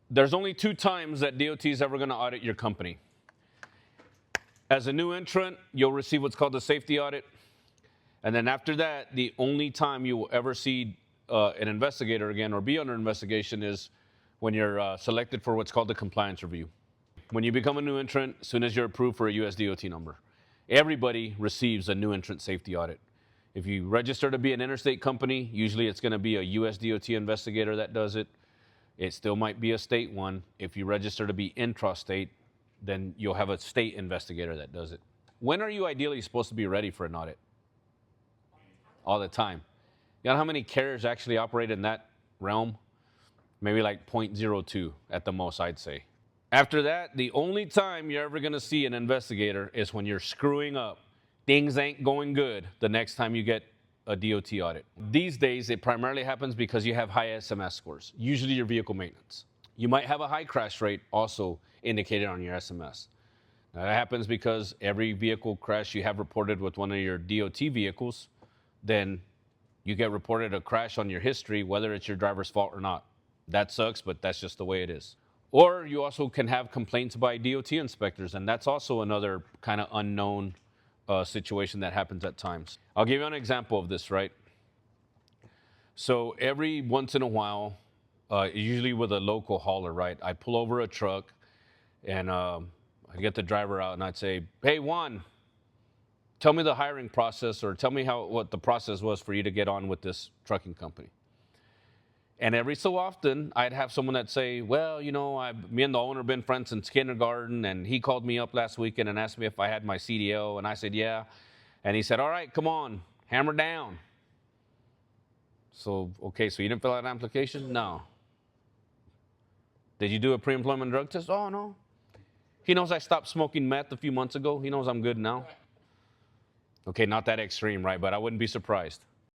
There's only two times that DOT is ever going to audit your company. As a new entrant, you'll receive what's called a safety audit. And then after that, the only time you will ever see an investigator again or be under investigation is when you're selected for what's called the compliance review. When you become a new entrant, as soon as you're approved for a US DOT number, everybody receives a new entrant safety audit. If you register to be an interstate company, usually it's going to be a US DOT investigator that does it. It still might be a state one. If you register to be intrastate, then you'll have a state investigator that does it. When are you ideally supposed to be ready for an audit? All the time. You know how many carriers actually operate in that realm? Maybe like 0.02 at the most, I'd say. After that, the only time you're ever going to see an investigator is when you're screwing up. Things ain't going good the next time you get a DOT audit. These days, it primarily happens because you have high SMS scores, usually your vehicle maintenance. You might have a high crash rate also indicated on your SMS. Now, that happens because every vehicle crash you have reported with one of your DOT vehicles, then you get reported a crash on your history, whether it's your driver's fault or not. That sucks, but that's just the way it is. Or you also can have complaints by DOT inspectors, and that's also another kind of unknown situation that happens at times. I'll give you an example of this, right? So every once in a while, usually with a local hauler, right, I pull over a truck and I get the driver out and I'd say, hey, Juan, tell me the hiring process or tell me what the process was for you to get on with this trucking company. And every so often, I'd have someone that say, well, you know, me and the owner have been friends since kindergarten, and he called me up last weekend and asked me if I had my CDL, and I said, yeah. And he said, all right, come on, hammer down. So, okay, so you didn't fill out an application? No. Did you do a pre-employment drug test? Oh, no. He knows I stopped smoking meth a few months ago. He knows I'm good now. Okay, not that extreme, right? But I wouldn't be surprised.